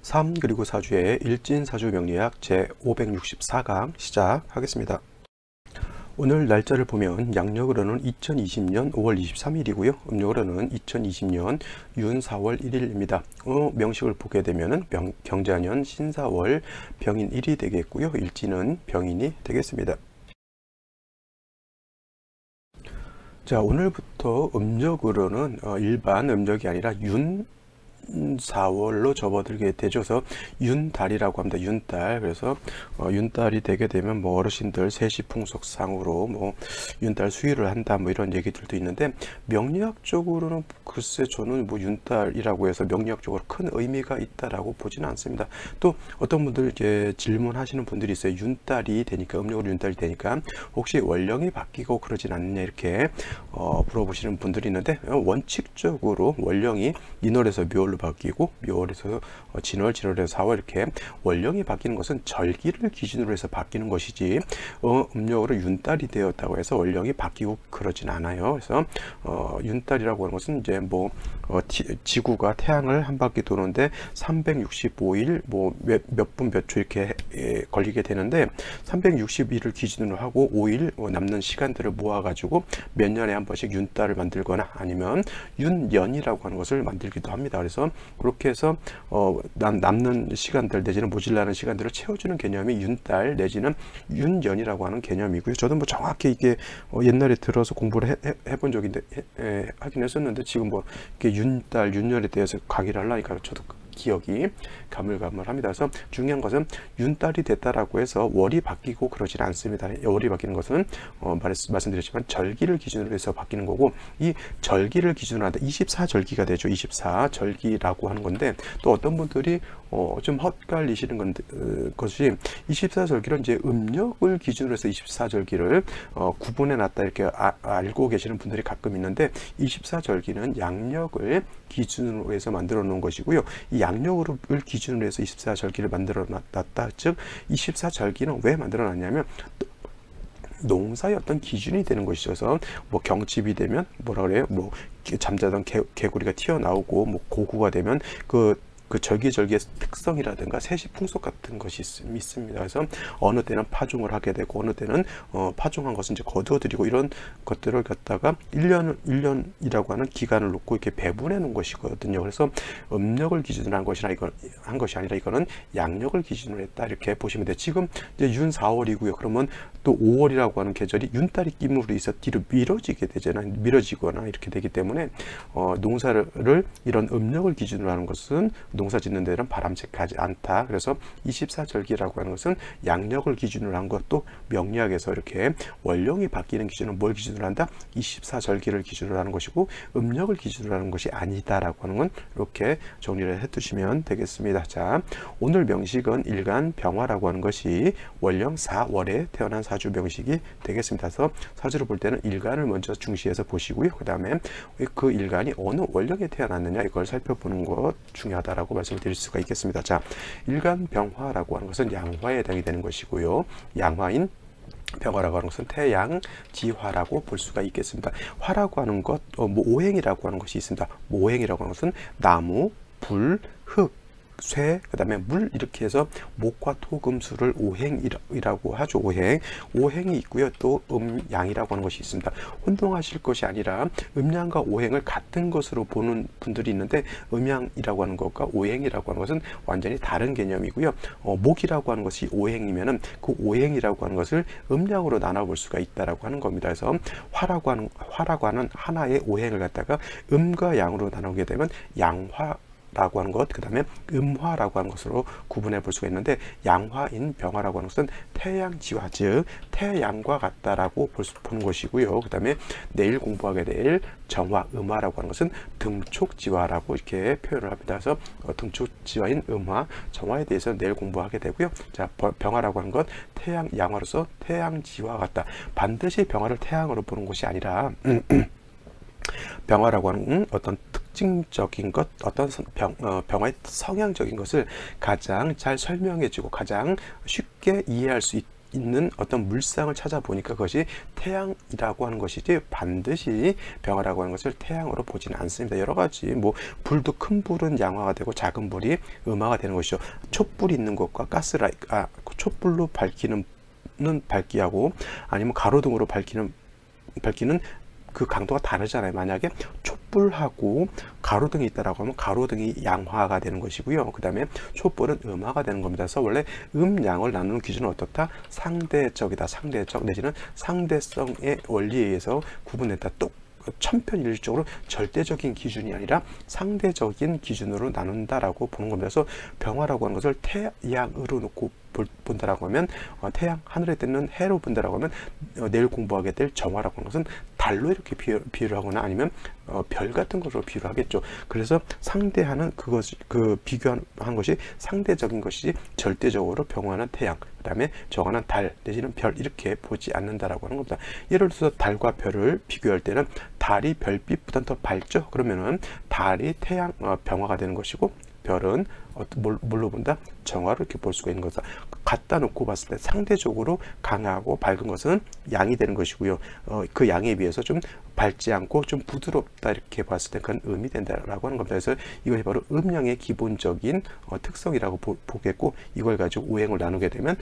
3 그리고 4주의 일진사주 명리학 제564강 시작하겠습니다. 오늘 날짜를 보면 양력으로는 2020년 5월 23일이고요. 음력으로는 2020년 윤 4월 1일입니다. 명식을 보게 되면 경자년 신사월 병인 1이 되겠고요. 일진은 병인이 되겠습니다. 자, 오늘부터 음력으로는 일반 음력이 아니라 윤 4월로 접어들게 되줘서 윤달이라고 합니다. 윤달. 그래서 윤달이 되게 되면 뭐 어르신들 세시풍속상으로 뭐 윤달 수유를 한다 뭐 이런 얘기들도 있는데, 명리학적으로는 글쎄 저는 뭐 윤달이라고 해서 명리학적으로 큰 의미가 있다라고 보지는 않습니다. 또 어떤 분들 이제 질문하시는 분들이 있어요. 윤달이 되니까, 음력으로 윤달이 되니까 혹시 월령이 바뀌고 그러진 않느냐 이렇게 물어보시는 분들이 있는데, 원칙적으로 월령이 인월에서 묘월로 바뀌고 묘월에서 진월, 진월에서 사월 이렇게 월령이 바뀌는 것은 절기를 기준으로 해서 바뀌는 것이지 음력으로 윤달이 되었다고 해서 월령이 바뀌고 그러진 않아요. 그래서 윤달이라고 하는 것은 이제 뭐 지구가 태양을 한 바퀴 도는데 365일 뭐 몇 분 몇 초 이렇게 걸리게 되는데, 360일을 기준으로 하고 5일 남는 시간들을 모아 가지고 몇 년에 한 번씩 윤달을 만들거나 아니면 윤년이라고 하는 것을 만들기도 합니다. 그래서 그렇게 해서 남는 시간들 내지는 모질라는 시간들을 채워주는 개념이 윤달 내지는 윤년이라고 하는 개념이고요. 저도 뭐 정확히 이게 옛날에 들어서 공부를 해본 적이 하긴 했었는데, 지금 뭐 이렇게 윤달 윤년에 대해서 강의를 하려니까 저도 기억이 가물가물합니다. 그래서 중요한 것은 윤달이 됐다라고 해서 월이 바뀌고 그러진 않습니다. 월이 바뀌는 것은 말씀드렸지만 절기를 기준으로 해서 바뀌는 거고, 이 절기를 기준으로 한다 24절기가 되죠. 24절기라고 하는 건데, 또 어떤 분들이 좀 헛갈리시는 것이 24절기는 이제 음력을 기준으로 해서 24절기를 구분해 놨다 이렇게 알고 계시는 분들이 가끔 있는데, 24절기는 양력을 기준으로 해서 만들어 놓은 것이고요. 이 양력을 기준으로 해서 24절기를 만들어 놨다. 즉 24절기는 왜 만들어 놨냐면 농사의 어떤 기준이 되는 것이어서, 뭐 경칩이 되면 뭐라 그래요? 뭐 잠자던 개구리가 튀어나오고, 뭐 고구가 되면 그 절기절기의 특성이라든가 세시풍속 같은 것이 있습니다. 그래서 어느 때는 파종을 하게 되고 어느 때는 파종한 것은 이제 거두어들이고, 이런 것들을 갖다가 1년이라고 하는 기간을 놓고 이렇게 배분해 놓은 것이거든요. 그래서 음력을 기준으로 한 것이 아니라 이거는 양력을 기준으로 했다 이렇게 보시면 돼요. 지금 이제 윤 4월이고요. 그러면 또 5월이라고 하는 계절이 윤달이 끼므로 해서 뒤로 미뤄지게 되잖아요. 미뤄지거나 이렇게 되기 때문에 농사를 이런 음력을 기준으로 하는 것은 농사 짓는 데는 바람직하지 않다. 그래서 24절기라고 하는 것은 양력을 기준으로 한 것도 명리학에서 이렇게 월령이 바뀌는 기준은 뭘 기준으로 한다? 24절기를 기준으로 하는 것이고, 음력을 기준으로 하는 것이 아니다라고 하는 건 이렇게 정리를 해 두시면 되겠습니다. 자, 오늘 명식은 일간 병화라고 하는 것이 월령 4월에 태어난 사주 명식이 되겠습니다. 그래서 사주를 볼 때는 일간을 먼저 중시해서 보시고요. 그 다음에 그 일간이 어느 월령에 태어났느냐 이걸 살펴보는 것 중요하다라고 말씀을 드릴 수가 있겠습니다. 자, 일간병화라고 하는 것은 양화에 해당이 되는 것이고요. 양화인 병화라고 하는 것은 태양지화라고 볼 수가 있겠습니다. 화라고 하는 것, 오행이라고 하는 것이 있습니다. 오행이라고 하는 것은 나무, 불, 흙, 쇠, 그 다음에 물 이렇게 해서 목과 토, 금, 수를 오행이라고 하죠. 오행이 있고요. 또 양이라고 하는 것이 있습니다. 혼동하실 것이 아니라 음양과 오행을 같은 것으로 보는 분들이 있는데, 음양이라고 하는 것과 오행이라고 하는 것은 완전히 다른 개념이고요. 목이라고 하는 것이 오행이면은 그 오행이라고 하는 것을 음양으로 나눠볼 수가 있다라고 하는 겁니다. 그래서 화라고 하는 하나의 오행을 갖다가 음과 양으로 나누게 되면 양화라고 하는 것, 그 다음에 음화라고 하는 것으로 구분해 볼 수가 있는데, 양화인 병화라고 하는 것은 태양지화, 즉 태양과 같다라고 보는 것이고요. 그 다음에 내일 공부하게 될 정화, 음화라고 하는 것은 등촉지화라고 이렇게 표현을 합니다. 그래서 등촉지화인 음화, 정화에 대해서 내일 공부하게 되고요. 자, 병화라고 하는 것 태양, 양화로서 태양지화 같다. 반드시 병화를 태양으로 보는 것이 아니라 병화라고 하는 어떤 특징적인 것, 어떤 병화의 성향적인 것을 가장 잘 설명해주고 가장 쉽게 이해할 수 있는 어떤 물상을 찾아보니까 그것이 태양이라고 하는 것이지 반드시 병화라고 하는 것을 태양으로 보지는 않습니다. 여러 가지 뭐 불도 큰 불은 양화가 되고 작은 불이 음화가 되는 것이죠. 촛불이 있는 것과 촛불로 밝히는 밝기하고 아니면 가로등으로 밝히는 그 강도가 다르잖아요. 만약에 촛불하고 가로등이 있다라고 하면 가로등이 양화가 되는 것이고요. 그 다음에 촛불은 음화가 되는 겁니다. 그래서 원래 음양을 나누는 기준은 어떻다? 상대적이다. 상대적 내지는 상대성의 원리에 의해서 구분했다. 또 천편일률적으로 절대적인 기준이 아니라 상대적인 기준으로 나눈다라고 보는 겁니다. 그래서 병화라고 하는 것을 태양으로 놓고 본다라고 하면 태양 하늘에 뜨는 해로 본다라고 하면 내일 공부하게 될 정화라고 하는 것은 달로 이렇게 비유를 하거나 아니면 별 같은 것으로 비유를 하겠죠. 그래서 상대하는 그 비교한 것이 상대적인 것이지 절대적으로 병화는 태양, 그 다음에 정화는 달 내지는 별 이렇게 보지 않는다라고 하는 겁니다. 예를 들어서 달과 별을 비교할 때는 달이 별빛보다는 더 밝죠. 그러면은 달이 태양 병화가 되는 것이고 별은 뭘로 본다? 정화로 이렇게 볼 수가 있는 거다. 갖다 놓고 봤을 때 상대적으로 강하고 밝은 것은 양이 되는 것이고요. 그 양에 비해서 좀 밝지 않고 좀 부드럽다 이렇게 봤을 때 그건 음이 된다라고 하는 겁니다. 그래서 이것이 바로 음양의 기본적인 특성이라고 보겠고 이걸 가지고 오행을 나누게 되면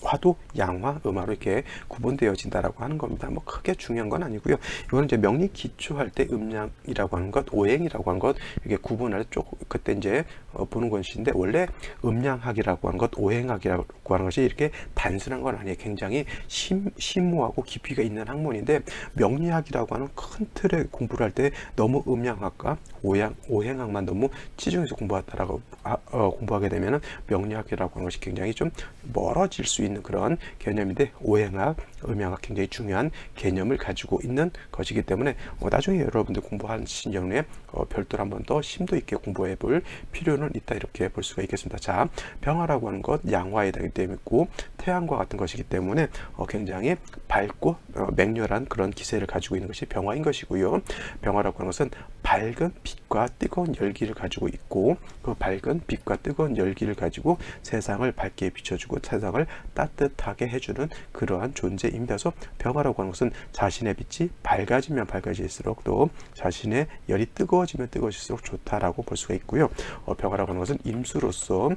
화도 양화, 음화로 이렇게 구분되어진다라고 하는 겁니다. 뭐 크게 중요한 건 아니고요. 이거는 이제 명리 기초할 때 음양이라고 하는 것, 오행이라고 하는 것 이렇게 구분할 때 그때 이제 보는 것인데 원래 음양학이라고 하는 것, 오행학이라고 하는 것이 이렇게 단순한 건 아니에요. 굉장히 심오하고 깊이가 있는 학문인데 명리학이라고 하는 큰 틀의 공부를 할 때 너무 음양학과 오행학만 너무 치중해서 공부하게 되면은 명리학이라고 하는 것이 굉장히 좀 멀어질 수 있는 그런 개념인데 오행학, 음양학 굉장히 중요한 개념을 가지고 있는 것이기 때문에 나중에 여러분들 공부하신 경우에 별도로 한 번 더 심도 있게 공부해 볼 필요는 있다 이렇게 볼 수가 있겠습니다. 자, 병화라고 하는 것 양화에 되기 때문에 있고 태양과 같은 것이기 때문에 굉장히 밝고 맹렬한 그런 기세를 가지고 있는 것이 병화인 것이고요. 병화라고 하는 것은 밝은 빛과 뜨거운 열기를 가지고 있고 그 밝은 빛과 뜨거운 열기를 가지고 세상을 밝게 비춰주고 세상을 따뜻하게 해주는 그러한 존재입니다. 그래서 병화라고 하는 것은 자신의 빛이 밝아지면 밝아질수록 또 자신의 열이 뜨거워지면 뜨거워질수록 좋다라고 볼 수가 있고요. 병화라고 하는 것은 임수로서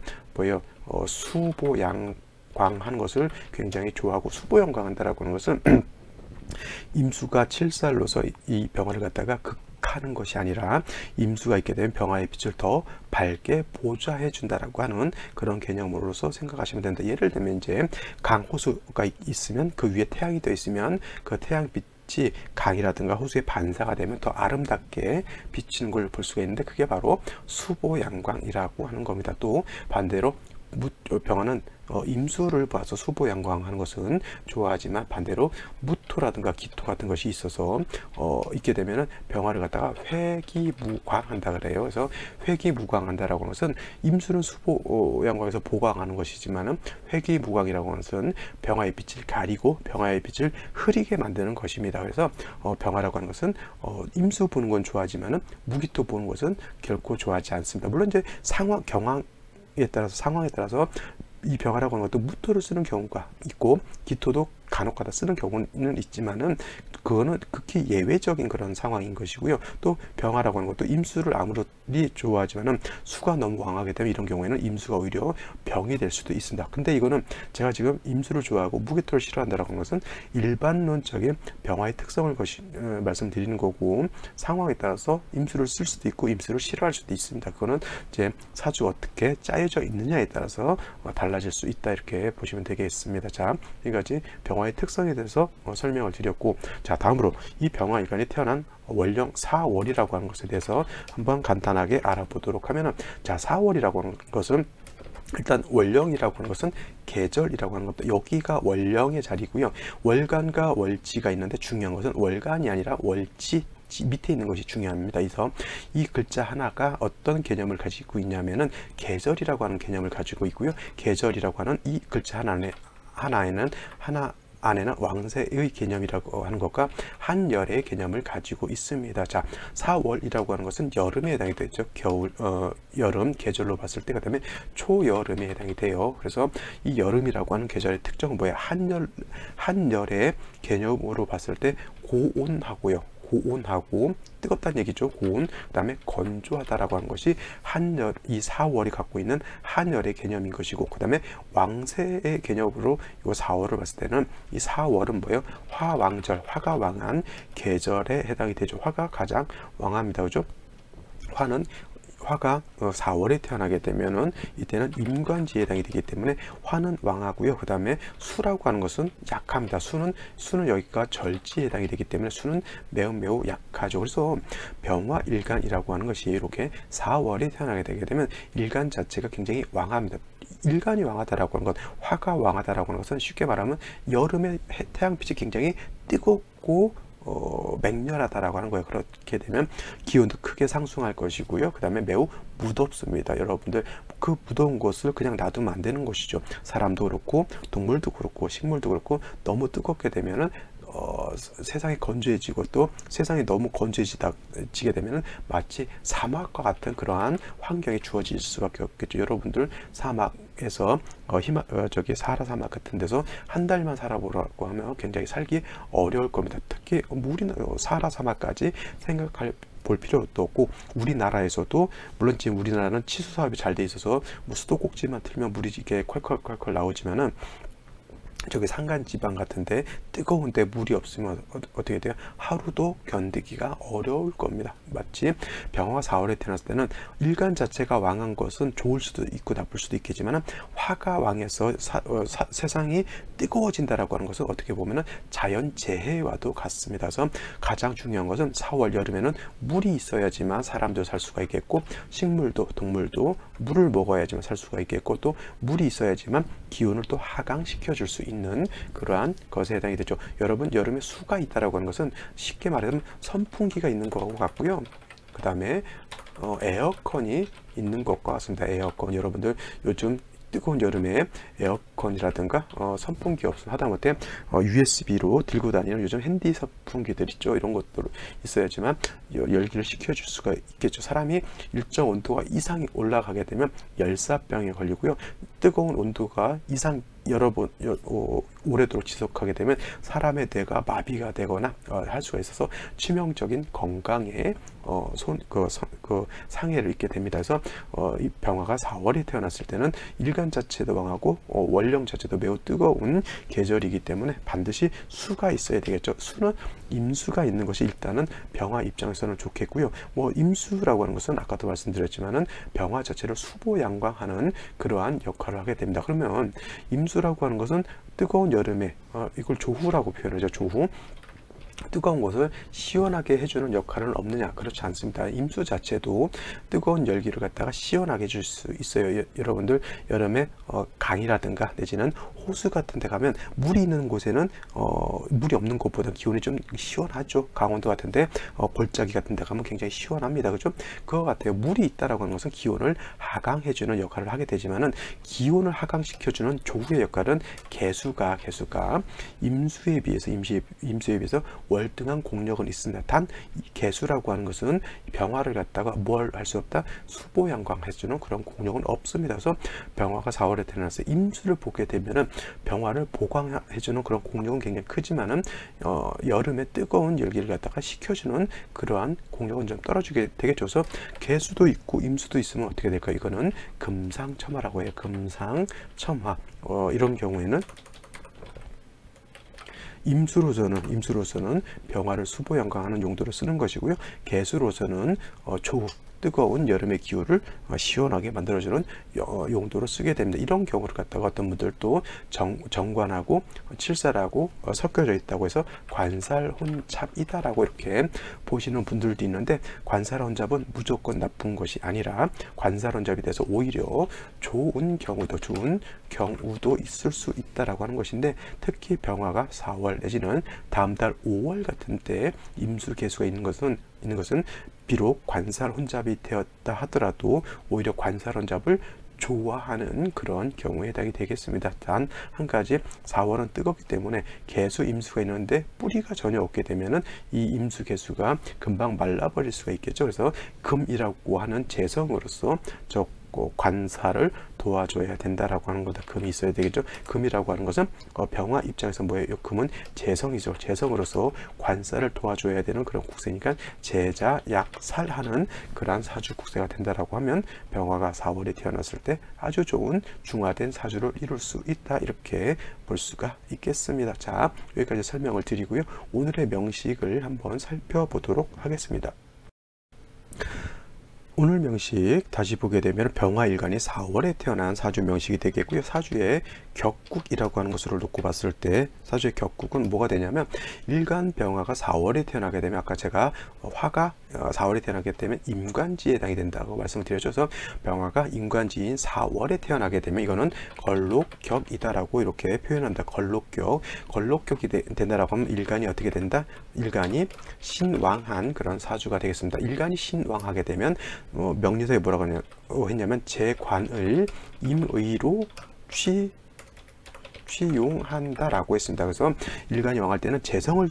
수보양광하는 것을 굉장히 좋아하고 수보양광한다라고 하는 것은 임수가 칠살로서 이 병화를 갖다가 하는 것이 아니라 임수가 있게 되면 병화의 빛을 더 밝게 보좌해 준다라고 하는 그런 개념으로서 생각하시면 된다. 예를 들면 이제 강호수가 있으면 그 위에 태양이 더 있으면 그 태양빛이 강이라든가 호수에 반사가 되면 더 아름답게 비치는 걸 볼 수가 있는데 그게 바로 수보양광이라고 하는 겁니다. 또 반대로 병화는 임수를 봐서 수보양광하는 것은 좋아하지만 반대로 무토라든가 기토 같은 것이 있어서 있게 되면은 병화를 갖다가 회기무광한다 그래요. 그래서 회기무광한다라고 하는 것은 임수는 수보양광에서 보광하는 것이지만은 회기무광이라고 하는 것은 병화의 빛을 가리고 병화의 빛을 흐리게 만드는 것입니다. 그래서 병화라고 하는 것은 임수 보는 건 좋아하지만은 무기토 보는 것은 결코 좋아하지 않습니다. 물론 이제 상황에 따라서 이 병화라고 하는 것도 무토를 쓰는 경우가 있고 기토도 간혹가다 쓰는 경우는 있지만은 그거는 극히 예외적인 그런 상황인 것이고요. 또 병화라고 하는 것도 임수를 아무리 좋아하지만은 수가 너무 왕하게 되면 이런 경우에는 임수가 오히려 병이 될 수도 있습니다. 근데 이거는 제가 지금 임수를 좋아하고 무기토를 싫어한다라고 하는 것은 일반론적인 병화의 특성을 말씀드리는 거고 상황에 따라서 임수를 쓸 수도 있고 임수를 싫어할 수도 있습니다. 그거는 이제 사주 어떻게 짜여져 있느냐에 따라서 달라질 수 있다 이렇게 보시면 되겠습니다. 자, 여기까지 병화의 특성에 대해서 설명을 드렸고 자 다음으로 이 병화일간이 태어난 월령 4월이라고 하는 것에 대해서 한번 간단하게 알아보도록 하면은 자 4월이라고 하는 것은 일단 월령이라고 하는 것은 계절이라고 하는 것도 여기가 월령의 자리고요. 월간과 월지가 있는데 중요한 것은 월간이 아니라 월지 밑에 있는 것이 중요합니다. 그래서 이 글자 하나가 어떤 개념을 가지고 있냐면은 계절이라고 하는 개념을 가지고 있고요. 계절이라고 하는 이 글자 하나에는 안에는 왕세의 개념이라고 하는 것과 한열의 개념을 가지고 있습니다. 자, 4월이라고 하는 것은 여름에 해당이 되죠. 겨울, 여름 계절로 봤을 때, 그다음에 초여름에 해당이 돼요. 그래서 이 여름이라고 하는 계절의 특징은 뭐예요? 한열의 개념으로 봤을 때 고온하고요. 고온하고 뜨겁다는 얘기죠. 고온, 그다음에 건조하다라고 하는 것이 한열, 이 4월이 갖고 있는 한열의 개념인 것이고, 그다음에 왕세의 개념으로 이 4월을 봤을 때는 이 4월은 뭐예요? 화왕절, 화가 왕한 계절에 해당이 되죠. 화가 가장 왕합니다. 그죠? 화가 4월에 태어나게 되면은 이때는 임관지에 해당이 되기 때문에 화는 왕하고요. 그 다음에 수라고 하는 것은 약합니다. 수는 여기가 절지에 해당이 되기 때문에 수는 매우 약하죠. 그래서 병화일간이라고 하는 것이 이렇게 4월에 태어나게 되게 되면 일간 자체가 굉장히 왕합니다. 일간이 왕하다라고 하는 것, 화가 왕하다라고 하는 것은 쉽게 말하면 여름에 태양빛이 굉장히 뜨겁고 맹렬하다라고 하는 거예요. 그렇게 되면 기온도 크게 상승할 것이고요. 그 다음에 매우 무덥습니다. 여러분들 그 무더운 것을 그냥 놔두면 안 되는 것이죠. 사람도 그렇고 동물도 그렇고 식물도 그렇고 너무 뜨겁게 되면은 세상이 건조해지고 또 세상이 너무 건조해지게 되면은 마치 사막과 같은 그러한 환경이 주어질 수밖에 없겠죠. 여러분들 사막에서 저기 사하라 사막 같은 데서 한 달만 살아보라고 하면 굉장히 살기 어려울 겁니다. 특히 사하라 사막까지 볼 필요도 없고, 우리나라에서도 물론 지금 우리나라는 치수 사업이 잘 돼 있어서 뭐 수도꼭지만 틀면 물이 이게 콸콸콸콸 나오지만은 저기 산간지방 같은데 뜨거운데 물이 없으면 어떻게 돼요? 하루도 견디기가 어려울 겁니다. 마치 병화가 4월에 태어났을 때는 일간 자체가 왕한 것은 좋을 수도 있고 나쁠 수도 있겠지만 화가 왕해서 세상이 뜨거워진다라고 하는 것은 어떻게 보면 자연재해와도 같습니다. 그래서 가장 중요한 것은 4월 여름에는 물이 있어야지만 사람도 살 수가 있겠고, 식물도 동물도 물을 먹어야지만 살 수가 있겠고, 또 물이 있어야지만 기온을 또 하강시켜 줄 수 있는 그러한 것에 해당이 되죠. 여러분, 여름에 수가 있다라고 하는 것은 쉽게 말하면 선풍기가 있는 것과 같고요. 그 다음에 에어컨이 있는 것과 같습니다. 에어컨, 여러분들 요즘 뜨거운 여름에 에어컨이라든가 선풍기 없으면 하다못해 USB로 들고 다니는 요즘 핸디 선풍기들 있죠. 이런 것도 있어야지만 열기를 식혀줄 수가 있겠죠. 사람이 일정 온도가 이상이 올라가게 되면 열사병에 걸리고요. 뜨거운 온도가 이상 여러 번 오래도록 지속하게 되면 사람의 뇌가 마비가 되거나 할 수가 있어서 치명적인 건강에 상해를 입게 됩니다. 그래서 이 병화가 4월에 태어났을 때는 일간 자체도 왕하고 월령 자체도 매우 뜨거운 계절이기 때문에 반드시 수가 있어야 되겠죠. 수는 임수가 있는 것이 일단은 병화 입장에서는 좋겠고요. 뭐 임수라고 하는 것은 아까도 말씀드렸지만은 병화 자체를 수보양광하는 그러한 역할을 하게 됩니다. 그러면 임수라고 하는 것은 뜨거운 여름에 이걸 조후라고 표현하죠. 조후. 뜨거운 것을 시원하게 해주는 역할은 없느냐? 그렇지 않습니다. 임수 자체도 뜨거운 열기를 갖다가 시원하게 해줄 수 있어요. 여러분들 여름에 강이라든가 내지는 호수 같은 데 가면 물이 있는 곳에는 물이 없는 곳보다 기온이 좀 시원하죠. 강원도 같은데 골짜기 같은 데 가면 굉장히 시원합니다. 그죠? 그거 같아요. 물이 있다라고 하는 것은 기온을 하강해주는 역할을 하게 되지만은 기온을 하강시켜주는 조후의 역할은 개수가 임수에 비해서 월등한 공력은 있습니다. 단 개수라고 하는 것은 병화를 갖다가 뭘 할 수 없다? 수보양광해주는 그런 공력은 없습니다. 그래서 병화가 4월에 태어나서 임수를 보게 되면은 병화를 보강해주는 그런 공력은 굉장히 크지만은 여름에 뜨거운 열기를 갖다가 식혀주는 그러한 공력은 좀 떨어지게 되겠죠. 그래서 개수도 있고 임수도 있으면 어떻게 될까요? 이거는 금상첨화라고 해요. 금상첨화. 이런 경우에는 임수로서는 병화를 수보양광하는 용도로 쓰는 것이고요. 개수로서는 조후, 뜨거운 여름의 기후를 시원하게 만들어주는 용도로 쓰게 됩니다. 이런 경우를 갖다가 어떤 분들도 정관하고 칠살하고 섞여져 있다고 해서 관살혼잡이다라고 이렇게 보시는 분들도 있는데, 관살혼잡은 무조건 나쁜 것이 아니라 관살혼잡이 돼서 오히려 좋은 경우도 있을 수 있다라고 하는 것인데, 특히 병화가 4월 내지는 다음 달 5월 같은 때 임수 개수가 있는 것은 비록 관살 혼잡이 되었다 하더라도 오히려 관살 혼잡을 좋아하는 그런 경우에 해당이 되겠습니다. 단 한 가지 4월은 뜨겁기 때문에 개수, 임수가 있는데 뿌리가 전혀 없게 되면은 이 임수 개수가 금방 말라버릴 수가 있겠죠. 그래서 금이라고 하는 재성으로서 관사를 도와줘야 된다라고 하는 거다. 금이 있어야 되겠죠. 금이라고 하는 것은 병화 입장에서 뭐예요? 금은 재성이죠. 재성으로서 관사를 도와줘야 되는 그런 국세니까 제자, 약, 살하는 그러한 사주 국세가 된다라고 하면 병화가 4월에 태어났을 때 아주 좋은 중화된 사주를 이룰 수 있다. 이렇게 볼 수가 있겠습니다. 자, 여기까지 설명을 드리고요. 오늘의 명식을 한번 살펴보도록 하겠습니다. 오늘 명식 다시 보게 되면 병화일간이 4월에 태어난 사주 명식이 되겠고요. 사주의 격국이라고 하는 것으로 놓고 봤을 때 사주의 격국은 뭐가 되냐면 일간 병화가 4월에 태어나게 되면 아까 제가 화가 4월에 태어나게 되면 임관지에 해당이 된다고 말씀을 드려줘서 병화가 임관지인 4월에 태어나게 되면 이거는 걸록격이다라고 이렇게 표현한다. 걸록격이 된다라고 하면 일간이 어떻게 된다? 일간이 신왕한 그런 사주가 되겠습니다. 일간이 신왕하게 되면 명리서에 뭐라고 했냐면 재관을 임의로 취용한다라고 했습니다. 그래서 일간이 왕할 때는 재성이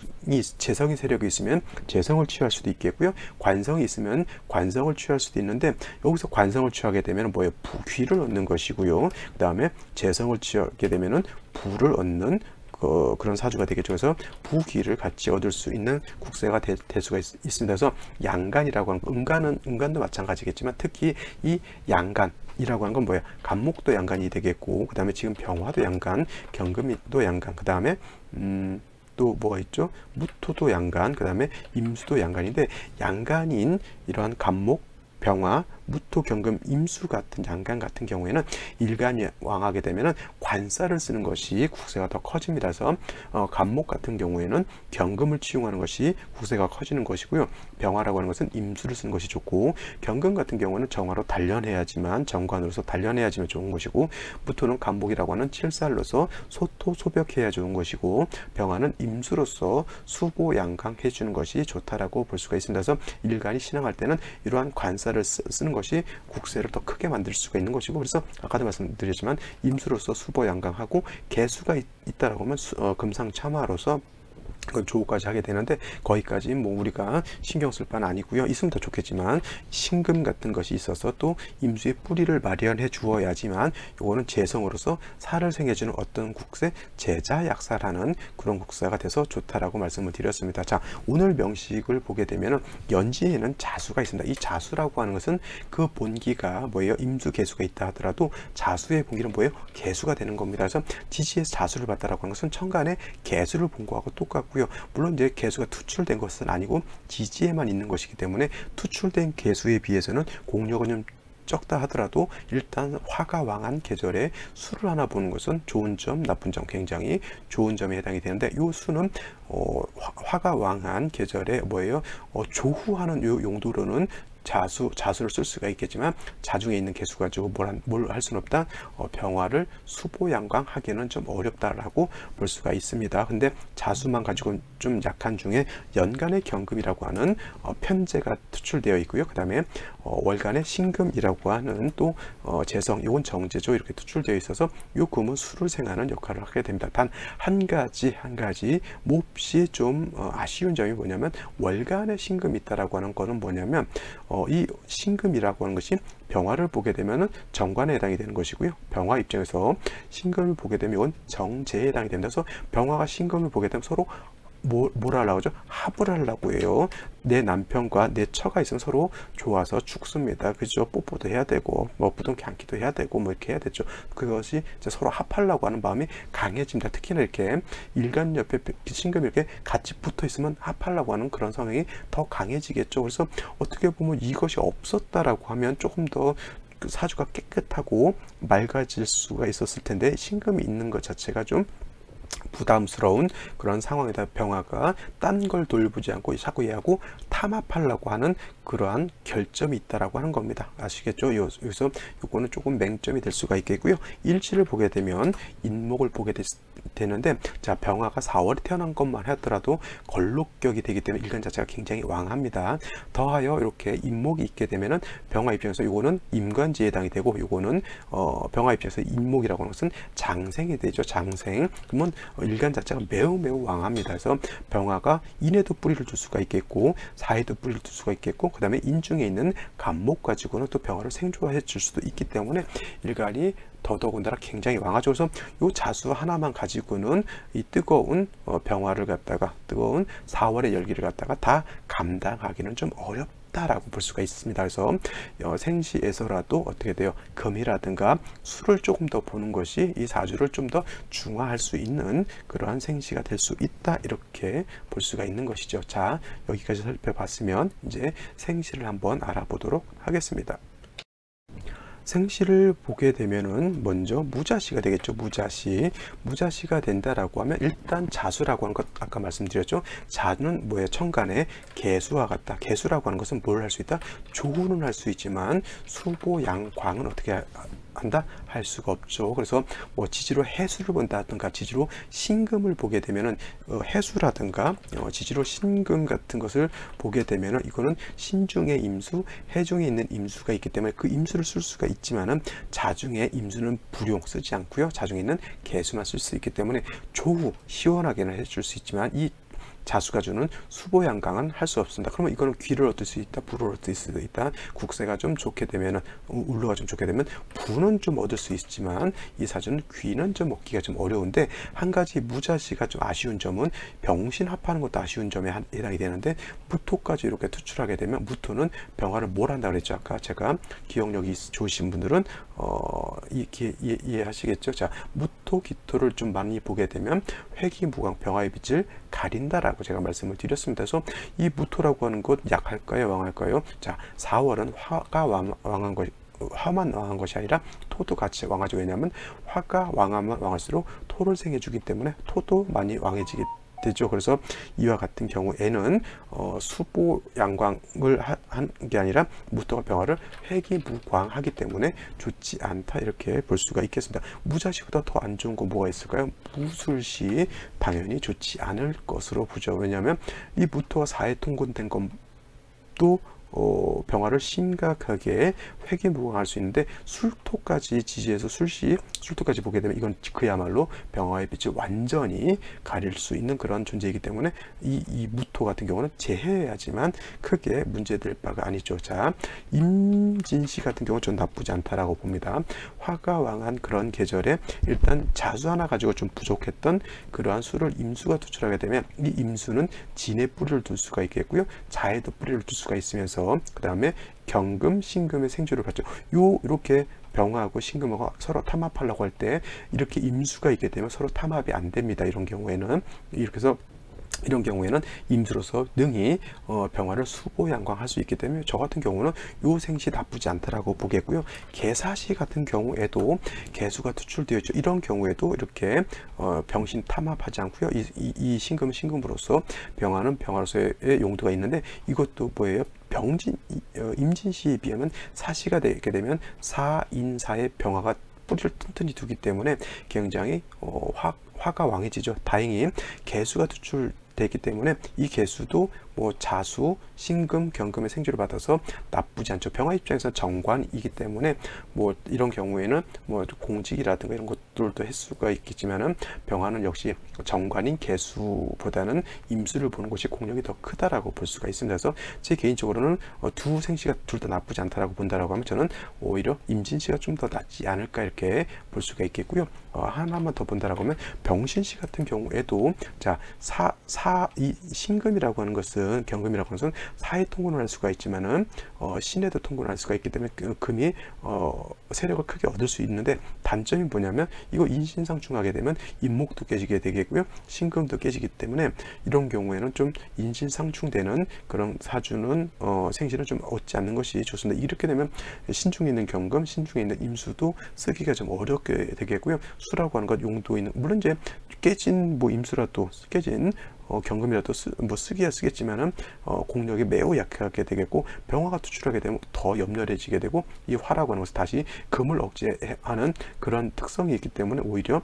세력이 있으면 재성을 취할 수도 있겠고요. 관성이 있으면 관성을 취할 수도 있는데 여기서 관성을 취하게 되면 뭐예요? 부귀를 얻는 것이고요. 그 다음에 재성을 취하게 되면은 부를 얻는 그런 사주가 되겠죠. 그래서 부귀를 같이 얻을 수 있는 국세가 될 수가 있습니다. 그래서 양간이라고 하는 거, 음간도 마찬가지겠지만 특히 이 양간이라고 하는 건 뭐야? 간목도 양간이 되겠고, 그 다음에 지금 병화도 양간, 경금도 양간, 그 다음에 또 뭐가 있죠? 무토도 양간, 그 다음에 임수도 양간인데 양간인 이러한 간목, 병화, 무토, 경금, 임수 같은 양간 같은 경우에는 일간이 왕하게 되면은 관사를 쓰는 것이 국세가 더 커집니다. 그래서 간목 같은 경우에는 경금을 취용하는 것이 국세가 커지는 것이고요. 병화라고 하는 것은 임수를 쓰는 것이 좋고, 경금 같은 경우는 정화로 단련해야지만 정관으로서 단련해야지만 좋은 것이고, 무토는 간목이라고 하는 칠살로서 소토 소벽해야 좋은 것이고, 병화는 임수로서 수보 양강해 주는 것이 좋다라고 볼 수가 있습니다. 그래서 일간이 신앙할 때는 이러한 관사를 쓰는 것이 국세를 더 크게 만들 수가 있는 것이고, 그래서 아까도 말씀드렸지만 임수로서 수보양강하고 개수가 있다라고 하면 금상참화로서 그건 조우까지 하게 되는데 거기까지 뭐 우리가 신경 쓸 바는 아니고요. 있으면 더 좋겠지만 신금 같은 것이 있어서 또 임수의 뿌리를 마련해 주어야지만 요거는 재성으로서 살을 생해주는 어떤 국세, 제자약살하는 그런 국세가 돼서 좋다라고 말씀을 드렸습니다. 자, 오늘 명식을 보게 되면은 연지에는 자수가 있습니다. 이 자수라고 하는 것은 그 본기가 뭐예요? 임수 개수가 있다 하더라도 자수의 본기는 뭐예요? 개수가 되는 겁니다. 그래서 지지에서 자수를 봤다라고 하는 것은 천간에 개수를 본 거하고 똑같고, 물론 이제 개수가 투출된 것은 아니고 지지에만 있는 것이기 때문에 투출된 개수에 비해서는 공력은 좀 적다 하더라도 일단 화가 왕한 계절에 수를 하나 보는 것은 좋은 점, 나쁜 점, 굉장히 좋은 점에 해당이 되는데, 이 수는 화가 왕한 계절에 뭐예요? 조후하는 요 용도로는 자수를 쓸 수가 있겠지만 자중에 있는 개수 가지고 뭘 할 수는 없다. 병화를 수보양광하기는 좀 어렵다라고 볼 수가 있습니다. 근데 자수만 가지고 좀 약한 중에 연간의 경금이라고 하는 편제가 투출되어 있고요. 그 다음에 월간의 신금이라고 하는 또 재성, 이건 정제죠. 이렇게 투출되어 있어서 이 금은 수를 생하는 역할을 하게 됩니다. 단 한 가지 몹시 좀 아쉬운 점이 뭐냐면 월간의 신금이 있다라고 하는 거는 뭐냐면 이 신금이라고 하는 것이 병화를 보게 되면은 정관에 해당이 되는 것이고요. 병화 입장에서 신금을 보게 되면 이건 정제에 해당이 됩니다. 그래서 병화가 신금을 보게 되면 서로 뭘 하려고 하죠? 합을 하려고 해요. 내 남편과 내 처가 있으면 서로 좋아서 죽습니다. 그죠? 뽀뽀도 해야 되고, 뭐 부둥켜 안기도 해야 되고, 뭐 이렇게 해야 되죠. 그것이 이제 서로 합하려고 하는 마음이 강해집니다. 특히나 이렇게 일간 옆에 신금이 이렇게 같이 붙어 있으면 합하려고 하는 그런 성향이 더 강해지겠죠. 그래서 어떻게 보면 이것이 없었다라고 하면 조금 더 사주가 깨끗하고 맑아질 수가 있었을 텐데, 신금이 있는 것 자체가 좀 부담스러운 그런 상황에다 병화가 딴 걸 돌보지 않고 자꾸 얘하고 탐합하려고 하는 그러한 결점이 있다라고 하는 겁니다. 아시겠죠? 여기서 요거는 조금 맹점이 될 수가 있겠고요. 일지를 보게 되면 인목을 보게 되는데, 자, 병화가 4월에 태어난 것만 하더라도 걸록격이 되기 때문에 일간 자체가 굉장히 왕합니다. 더하여 이렇게 임목이 있게 되면은 병화 입장에서 요거는 임관지에 해당이 되고, 요거는 병화 입장에서 임목이라고 하는 것은 장생이 되죠. 장생. 그러면 일간 자체가 매우 왕합니다. 그래서 병화가 인에도 뿌리를 둘 수가 있겠고, 사에도 뿌리를 둘 수가 있겠고, 그 다음에 인중에 있는 간목 가지고는 또 병화를 생조화해 줄 수도 있기 때문에 일간이 더더군다나 굉장히 왕하죠. 그래서 요 자수 하나만 가지고는 이 뜨거운 병화를 갖다가, 뜨거운 4월의 열기를 갖다가 다 감당하기는 좀 어렵다라고 볼 수가 있습니다. 그래서 생시에서라도 어떻게 돼요? 금이라든가 수를 조금 더 보는 것이 이 사주를 좀 더 중화할 수 있는 그러한 생시가 될 수 있다, 이렇게 볼 수가 있는 것이죠. 자, 여기까지 살펴봤으면 이제 생시를 한번 알아보도록 하겠습니다. 생시를 보게 되면은 먼저 무자시가 되겠죠. 무자시가 된다라고 하면 일단 자수라고 하는 것 아까 말씀드렸죠. 자는 뭐예요? 천간에 개수와 같다. 개수라고 하는 것은 뭘 할 수 있다? 조우는 할 수 있지만 수보 양광은 어떻게 한다? 할 수가 없죠. 그래서 뭐 지지로 해수를 본다든가 지지로 신금을 보게 되면은 해수라든가 지지로 신금 같은 것을 보게 되면은 이거는 신중에 임수, 해중에 있는 임수가 있기 때문에 그 임수를 쓸 수가 있지만은 자중에 임수는 불용 쓰지 않고요. 자중에 있는 개수만 쓸 수 있기 때문에 조우 시원하게는 해줄 수 있지만 이 자수가 주는 수보양강은 할 수 없습니다. 그러면 이거는 귀를 얻을 수 있다, 부를 얻을 수 있다. 국세가 좀 좋게 되면은, 울로가 좀 좋게 되면 부는 좀 얻을 수 있지만 이 사주는 귀는 좀 얻기가 좀 어려운데, 한 가지 무자시가 좀 아쉬운 점은 병신합하는 것도 아쉬운 점에 해당이 되는데, 무토까지 이렇게 투출하게 되면 무토는 병화를 뭘 한다 그랬죠. 아까 제가 기억력이 좋으신 분들은 이해하시겠죠. 자, 무토 기토를 좀 많이 보게 되면 회기무광 병화의 빛을 가린다라고 제가 말씀을 드렸습니다. 그래서 이 무토라고 하는 것 약할까요, 왕할까요? 자, 4월은 화가 왕한 것, 화만 왕한 것이 아니라 토도 같이 왕하죠. 왜냐하면 화가 왕하면 왕할수록 토를 생해주기 때문에 토도 많이 왕해지기 되죠. 그래서 이와 같은 경우에는 수보 양광을 한 게 아니라 무토가 병화를 회기무광하기 때문에 좋지 않다, 이렇게 볼 수가 있겠습니다. 무자시보다 더 안 좋은 거 뭐가 있을까요? 무술시 당연히 좋지 않을 것으로 보죠. 왜냐하면 이 무토가 4회 통곤된 것도 병화를 심각하게 회귀무광할 수 있는데, 술토까지 지지해서 술토까지 보게 되면 이건 그야말로 병화의 빛을 완전히 가릴 수 있는 그런 존재이기 때문에 이 무토 같은 경우는 제해야지만 크게 문제될 바가 아니죠. 자, 임진시 같은 경우는 좀 나쁘지 않다라고 봅니다. 화가 왕한 그런 계절에 일단 자수 하나 가지고 좀 부족했던 그러한 수를 임수가 투출하게 되면 이 임수는 진에 뿌리를 둘 수가 있겠고요. 자에도 뿌리를 둘 수가 있으면서 그 다음에 경금, 신금의 생주를 받죠. 이렇게 병화하고 신금하고 서로 탐합하려고 할 때 이렇게 임수가 있게 되면 서로 탐합이 안 됩니다. 이런 경우에는 이렇게 해서 이런 경우에는 임수로서 능히 병화를 수보양광할 수 있기 때문에 저 같은 경우는 요 생시 나쁘지 않다라고 보겠고요. 개사시 같은 경우에도 개수가 투출되어 있죠. 이런 경우에도 이렇게 병신 탐합하지 않고요. 이 신금은 신금으로서 병화는 병화로서의 용도가 있는데, 이것도 뭐예요? 임진시에 비하면 사시가 되게 되면 사인사의 병화가 뿌리를 튼튼히 두기 때문에 굉장히 화가 왕해지죠. 다행히 개수가 투출되기 때문에 이 개수도 뭐 자수, 신금, 경금의 생주를 받아서 나쁘지 않죠. 병화 입장에서 정관이기 때문에 뭐 이런 경우에는 뭐 공직이라든가 이런 것들도 횟수가 있겠지만은 병화는 역시 정관인 개수보다는 임수를 보는 것이 공력이 더 크다라고 볼 수가 있습니다. 그래서 제 개인적으로는 두 생시가 둘 다 나쁘지 않다라고 본다라고 하면 저는 오히려 임진시가 좀 더 낫지 않을까, 이렇게 볼 수가 있겠고요. 하나만 더 본다라고 하면 병신시 같은 경우에도 자, 이 신금이라고 하는 것은, 경금이라고 하는 것은 사회 통근을 할 수가 있지만은 신에도 통근을 할 수가 있기 때문에 금이 세력을 크게 얻을 수 있는데, 단점이 뭐냐면 이거 인신상충하게 되면 인목도 깨지게 되겠고요, 신금도 깨지기 때문에 이런 경우에는 좀 인신상충되는 그런 사주는 생시는 좀 얻지 않는 것이 좋습니다. 이렇게 되면 신중에 있는 경금, 신중에 있는 임수도 쓰기가 좀 어렵게 되겠고요. 수라고 하는 것 용도 있는, 물론 이제 깨진 뭐 임수라도 깨진 경금이라도 쓰기야 쓰겠지만은 공력이 매우 약하게 되겠고, 병화가 투출하게 되면 더 염려해지게 되고, 이 화라고 하는 것은 다시 금을 억제하는 그런 특성이 있기 때문에 오히려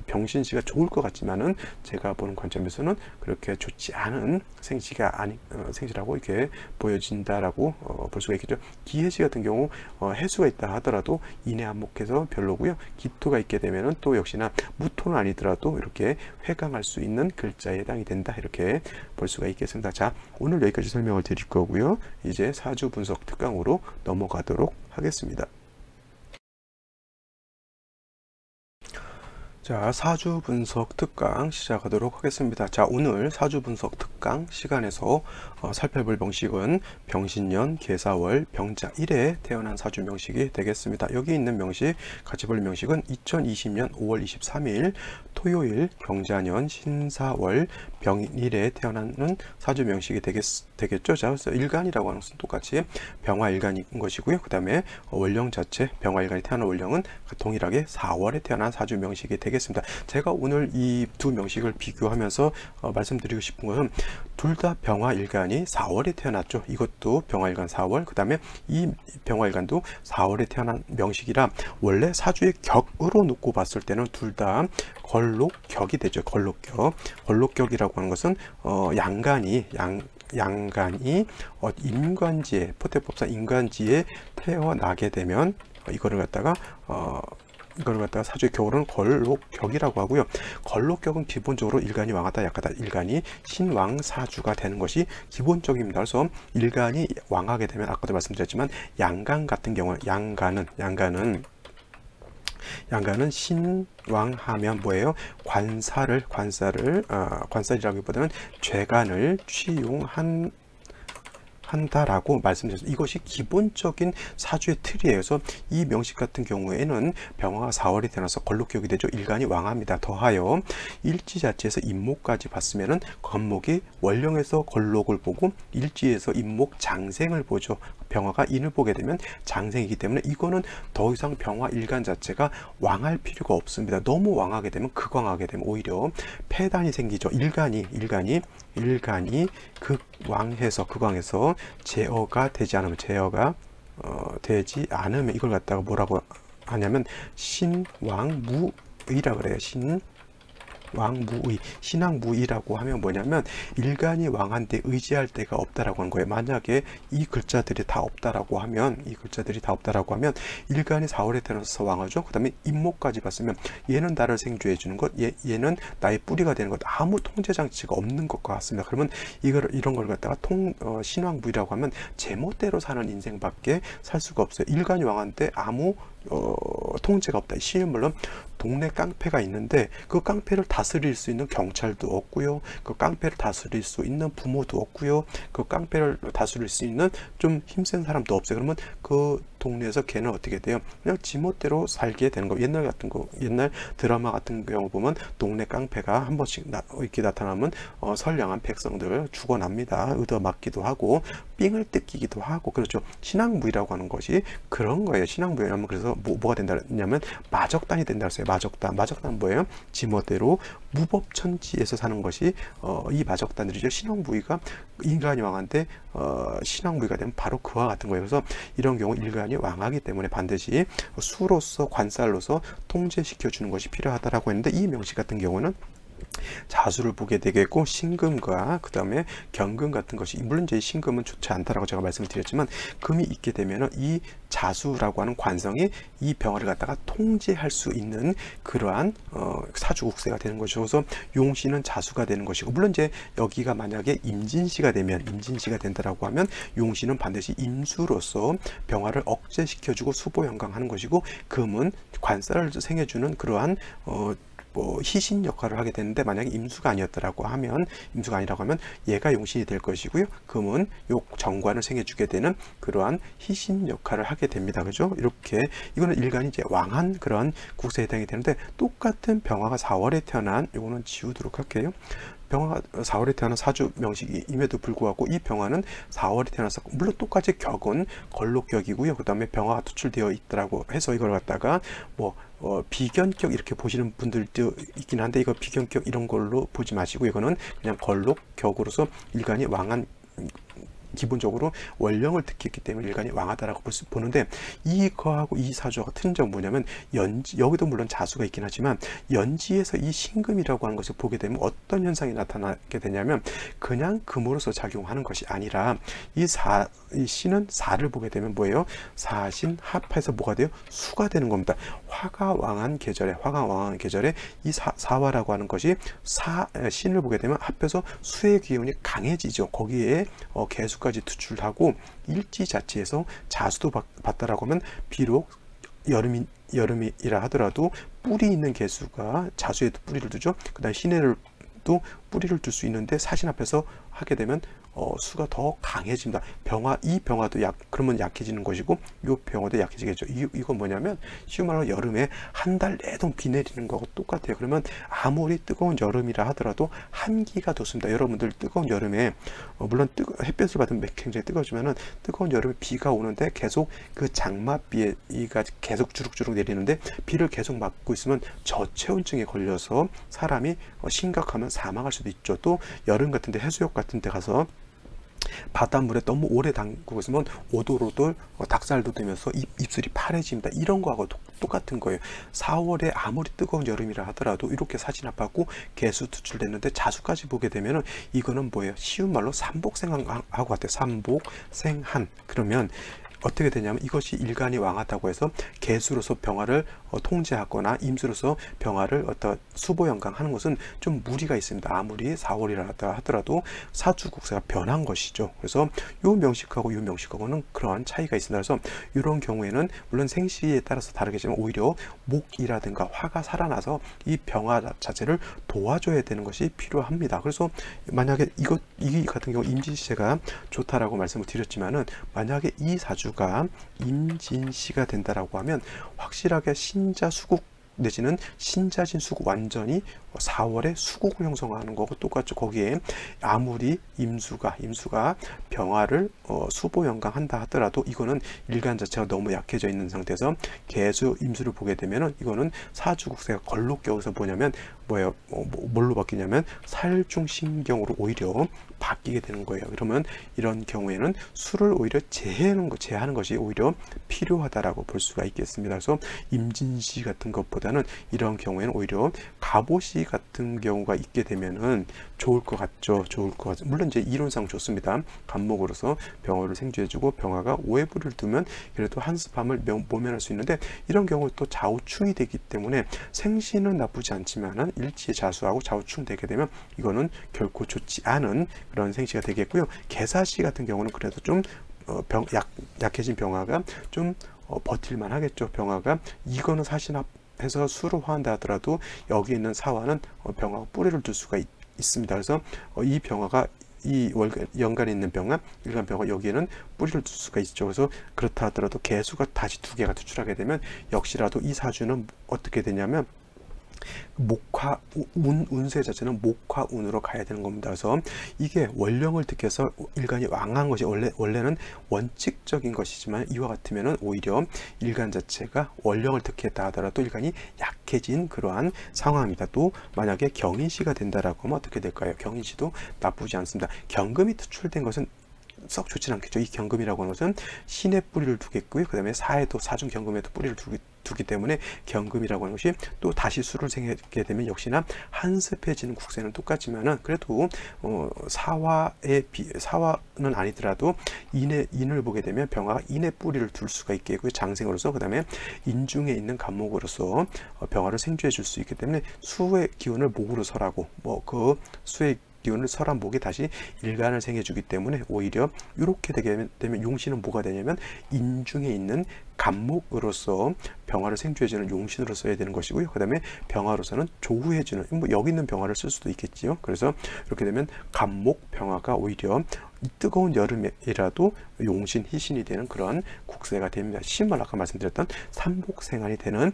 병신시가 좋을 것 같지만은 제가 보는 관점에서는 그렇게 좋지 않은 생시라고 이렇게 보여진다라고 볼 수가 있겠죠. 기해시 같은 경우 해수가 있다 하더라도 인해한목해서 별로고요. 기토가 있게 되면은 또 역시나 무토는 아니더라도 이렇게 회강할 수 있는 글자에 해당이 된다, 이렇게 볼 수가 있겠습니다. 자, 오늘 여기까지 설명을 드릴 거고요. 이제 사주 분석 특강으로 넘어가도록 하겠습니다. 자, 사주 분석 특강 시작하도록 하겠습니다. 자, 오늘 사주 분석 특강 시간에서 살펴볼 명식은 병신년 계사월 병자 1에 태어난 사주 명식이 되겠습니다. 여기 있는 명식, 같이 볼 명식은 2020년 5월 23일 토요일 경자년 신사월 병인 1에 태어나는 사주 명식이 되겠죠. 자, 그래서 일간이라고 하는 것은 똑같이 병화 일간인 것이고요. 그 다음에 원령 자체, 병화 일간이 태어난 원령은 동일하게 4월에 태어난 사주 명식이 되겠습니다. 제가 오늘 이 두 명식을 비교하면서 말씀드리고 싶은 것은 둘 다 병화 일간이 4월에 태어났죠. 이것도 병화 일간 4월, 그 다음에 이 병화 일간도 4월에 태어난 명식이라 원래 사주의 격으로 놓고 봤을 때는 둘 다 걸록격이 되죠. 걸록격이라고 하는 것은 양간이 인간지에, 포태법상 인간지에 태어나게 되면 이거를 갖다가 사주의 격으로는 걸록격이라고 하고요. 걸록격은 기본적으로 일간이 왕하다 약하다, 일간이 신왕사주가 되는 것이 기본적입니다. 그래서 일간이 왕하게 되면 아까도 말씀드렸지만 양간 같은 경우는 양간은 신왕하면 뭐예요? 관살이라기보다는 죄간을 한다라고 말씀드렸습니다. 이것이 기본적인 사주의 틀이에요. 그래서 이 명식 같은 경우에는 병화가 4월에 태어나서 걸록격이 되죠. 일간이 왕합니다. 더하여 일지 자체에서 임목까지 봤으면은 건목이 원령에서 걸록을 보고 일지에서 임목 장생을 보죠. 병화가 인을 보게 되면 장생이기 때문에 이거는 더 이상 병화 일간 자체가 왕할 필요가 없습니다. 너무 왕하게 되면 극왕하게 되면 오히려 폐단이 생기죠. 일간이 극왕해서 제어가 되지 않으면 이걸 갖다가 뭐라고 하냐면 신왕무의라 그래요. 신왕무의라고 하면 뭐냐면 일간이 왕한테 의지할 데가 없다라고 하는 거예요. 만약에 이 글자들이 다 없다라고 하면 일간이 4월에 태어나서 왕하죠. 그 다음에 임목까지 봤으면 얘는 나를 생주해 주는 것, 얘는 나의 뿌리가 되는 것, 아무 통제 장치가 없는 것과 같습니다. 그러면 이런 걸 갖다가 신왕무의라고 하면 제멋대로 사는 인생밖에 살 수가 없어요. 일간이 왕한테 아무 통제가 없다. 물론 동네 깡패가 있는데 그 깡패를 다스릴 수 있는 경찰도 없고요. 그 깡패를 다스릴 수 있는 부모도 없고요. 그 깡패를 다스릴 수 있는 좀 힘센 사람도 없어요. 그러면 그 동네에서 걔는 어떻게 돼요? 그냥 지멋대로 살게 되는 거. 옛날 드라마 같은 경우 보면 동네 깡패가 한 번씩 이렇게 나타나면 선량한 백성들 죽어납니다. 얻어맞기도 하고 삥을 뜯기기도 하고 그렇죠. 신왕무의라고 하는 것이 그런 거예요. 신왕무의라면 그래서 뭐가 된다냐면 마적단이 된다 했어요. 마적단은 뭐예요? 지멋대로 무법천지에서 사는 것이 이 마적단들이죠. 신왕무의가 인간이 왕한테 신왕무의가 되면 바로 그와 같은 거예요. 그래서 이런 경우 일간이 왕하기 때문에 반드시 수로서 관살로서 통제시켜 주는 것이 필요하다라고 했는데 이 명식 같은 경우는 자수를 보게 되겠고 신금과 그 다음에 경금 같은 것이 물론 이제 신금은 좋지 않다라고 제가 말씀을 드렸지만 금이 있게 되면은 이 자수라고 하는 관성이 이 병화를 갖다가 통제할 수 있는 그러한 사주국세가 되는 것이죠. 그래서 용신은 자수가 되는 것이고 물론 이제 여기가 만약에 임진시가 된다라고 하면 용신은 반드시 임수로서 병화를 억제시켜주고 수보양강하는 것이고 금은 관살을 생해주는 그러한 희신 역할을 하게 되는데 만약에 임수가 아니라고 하면 얘가 용신이 될 것이고요. 금은 요 정관을 생해주게 되는 그러한 희신 역할을 하게 됩니다. 그죠? 이렇게 이거는 일간이 이제 왕한 그런 국세에 해당이 되는데 똑같은 병화가 4월에 태어난 요거는 지우도록 할게요. 병화가 4월에 태어난 사주 명식임에도 불구하고 이 병화는 4월에 태어나서 물론 똑같이 격은 걸록격이고요. 그 다음에 병화가 투출되어 있더라고 해서 이걸 갖다가 비견격 이렇게 보시는 분들도 있긴 한데, 이거 비견격 이런 걸로 보지 마시고 이거는 그냥 걸록격으로서 일간이 왕한, 기본적으로 원령을 특기했기 때문에 일간이 왕하다라고 보는데, 이거하고 이 사주하고 틀린 점은 뭐냐면, 연지, 여기도 물론 자수가 있긴 하지만 연지에서 이 신금이라고 하는 것을 보게 되면 어떤 현상이 나타나게 되냐면, 그냥 금으로서 작용하는 것이 아니라 이 신은 사를 보게 되면 뭐예요? 사신 합해서 뭐가 돼요? 수가 되는 겁니다. 화가 왕한 계절에 이 사화라고 하는 것이 신을 보게 되면 합해서 수의 기운이 강해지죠. 거기에 개수까지 투출하고 일지 자체에서 자수도 받다라고 하면, 비록 여름이라 하더라도 뿔이 있는 개수가 자수에도 뿌리를 두죠. 그 다음에 신에도 뿌리를 둘 수 있는데, 사신 앞에서 하게 되면 수가 더 강해집니다. 이 병화도 그러면 약해지는 것이고, 이 병화도 약해지겠죠. 이건 뭐냐면, 쉬운 말로 여름에 한 달 내동 비 내리는 거하고 똑같아요. 그러면 아무리 뜨거운 여름이라 하더라도 한기가 돋습니다. 여러분들 뜨거운 여름에 물론 햇볕을 받으면 굉장히 뜨거워지면은, 뜨거운 여름에 비가 오는데 계속 그 장맛비가 계속 주룩주룩 내리는데, 비를 계속 맞고 있으면 저체온증에 걸려서 사람이 심각하면 사망할 수도 있죠. 또 여름 같은데 해수욕 같은 데 가서 바닷물에 너무 오래 담그고 있으면 오돌오돌 닭살도 되면서 입술이 파래집니다. 이런 거하고 똑같은 거예요. 4월에 아무리 뜨거운 여름이라 하더라도 이렇게 사진압하고 개수 투출됐는데 자수까지 보게 되면은, 이거는 뭐예요? 쉬운 말로 삼복생한하고 같아요. 삼복생한. 그러면 어떻게 되냐면, 이것이 일간이 왕하다고 해서 개수로서 병화를 통제하거나 임수로서 병화를 수보연강하는 것은 좀 무리가 있습니다. 아무리 4월이라 하더라도 사주국세가 변한 것이죠. 그래서 요 명식하고 요 명식하고는 그러한 차이가 있습니다. 그래서 이런 경우에는 물론 생시에 따라서 다르겠지만, 오히려 목이라든가 화가 살아나서 이 병화 자체를 도와줘야 되는 것이 필요합니다. 그래서 만약에 이 같은 경우 임진시가 좋다라고 말씀을 드렸지만은, 만약에 이 사주가 임진시가 된다라고 하면 확실하게 신자수국 내지는 신자진 수국, 완전히 4월에 수국을 형성하는 거고 똑같죠. 거기에 아무리 임수가 병화를 수보연강한다 하더라도, 이거는 일간 자체가 너무 약해져 있는 상태에서 개수 임수를 보게 되면은, 이거는 사주국세가 걸록격에서 뭐냐면 뭐예요? 뭘로 바뀌냐면 살중신경으로 오히려 바뀌게 되는 거예요. 그러면 이런 경우에는 수를 오히려 제하는 것이 오히려 필요하다라고 볼 수가 있겠습니다. 그래서 임진시 같은 것보다는 이런 경우에는 오히려 갑오시 같은 경우가 있게 되면은 좋을 것 같죠. 물론 이제 이론상 좋습니다. 간목으로서 병화를 생주해주고, 병화가 오해부를 두면 그래도 한습함을 모면할 수 있는데, 이런 경우 또 좌우충이 되기 때문에 생시는 나쁘지 않지만은 일지에 자수하고 좌우충 되게 되면 이거는 결코 좋지 않은 그런 생시가 되겠고요. 개사시 같은 경우는 그래도 좀 약해진 병화가 좀 버틸만 하겠죠. 병화가 이거는 사신합해서 수로 화한다 하더라도 여기 있는 사화는 병화가 뿌리를 둘 수가 있습니다. 그래서 이 병화가 이 연간에 있는 병화, 일간 병화, 여기에는 뿌리를 둘 수가 있죠. 그래서 그렇다 하더라도 개수가 다시 2개가 투출하게 되면 역시라도 이 사주는 어떻게 되냐면, 운세 자체는 목화운으로 가야 되는 겁니다. 그래서 이게 원령을 득해서 일간이 왕한 것이 원래는 원칙적인 것이지만, 이와 같으면은 오히려 일간 자체가 원령을 득했다 하더라도 일간이 약해진 그러한 상황입니다. 또 만약에 경인시가 된다라고 하면 어떻게 될까요? 경인시도 나쁘지 않습니다. 경금이 투출된 것은 썩 좋진 않겠죠. 이 경금이라고 하는 것은 신의 뿌리를 두겠고요. 그 다음에 사중 경금에도 뿌리를 두기 때문에 경금이라고 하는 것이 또 다시 수를 생기게 되면 역시나 한습해지는 국세는 똑같지만은, 그래도 사화는 아니더라도 인을 보게 되면 병화가 인의 뿌리를 둘 수가 있겠고요. 장생으로서, 그 다음에 인중에 있는 간목으로서 병화를 생주해 줄 수 있기 때문에, 수의 기운을 목으로 설하고 그 수의 기운을 설한 목이 다시 일간을 생해주기 때문에, 오히려 이렇게 되게 되면 용신은 뭐가 되냐면 인중에 있는 간목으로서 병화를 생주해주는 용신으로 써야 되는 것이고요. 그 다음에 병화로서는 조후해주는, 여기 있는 병화를 쓸 수도 있겠지요. 그래서 이렇게 되면 간목 병화가 오히려 뜨거운 여름이라도 용신 희신이 되는 그런 국세가 됩니다. 심말 아까 말씀드렸던 삼복생한이 되는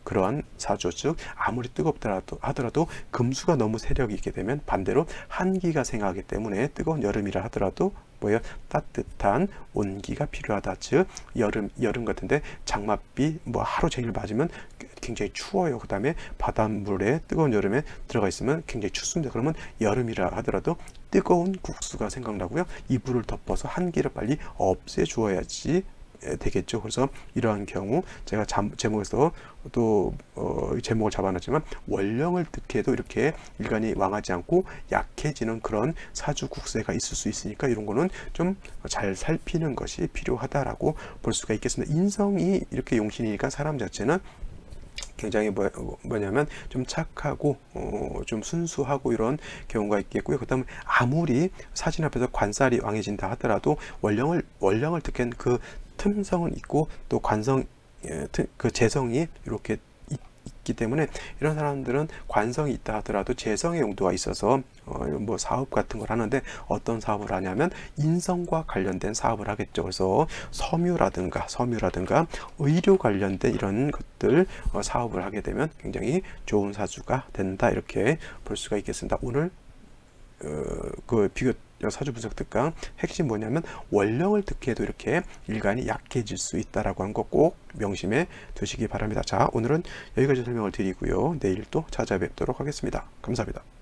그러한 사주, 즉 아무리 뜨겁다 하더라도 금수가 너무 세력이 있게 되면 반대로 한기가 생하기 때문에, 뜨거운 여름이라 하더라도 따뜻한 온기가 필요하다. 즉 여름 같은데 장맛비 하루 종일 맞으면 굉장히 추워요. 그 다음에 바닷물에 뜨거운 여름에 들어가 있으면 굉장히 춥습니다. 그러면 여름이라 하더라도 뜨거운 국수가 생각나고요. 이불을 덮어서 한기를 빨리 없애 주어야지 되겠죠. 그래서 이러한 경우 제가 제목에서 또 제목을 잡아놨지만 원령을 득해도 이렇게 일간이 왕하지 않고 약해지는 그런 사주 국세가 있을 수 있으니까 이런 거는 좀 잘 살피는 것이 필요하다라고 볼 수가 있겠습니다. 인성이 이렇게 용신이니까 사람 자체는 굉장히 뭐냐면 좀 착하고 좀 순수하고 이런 경우가 있겠고요. 그다음에 아무리 사진 앞에서 관살이 왕해진다 하더라도 원령을 득한 그 틈성은 있고 또 관성 그 재성이 이렇게 있기 때문에 이런 사람들은 관성이 있다 하더라도 재성의 용도가 있어서 뭐 사업 같은 걸 하는데 어떤 사업을 하냐면 인성과 관련된 사업을 하겠죠. 그래서 섬유라든가 의료 관련된 이런 것들 사업을 하게 되면 굉장히 좋은 사주가 된다 이렇게 볼 수가 있겠습니다. 오늘 그 비교 사주 분석 특강 핵심 뭐냐면 원령을 득해도 이렇게 일간이 약해질 수 있다라고 한 거 꼭 명심해 두시기 바랍니다. 자, 오늘은 여기까지 설명을 드리고요. 내일 또 찾아뵙도록 하겠습니다. 감사합니다.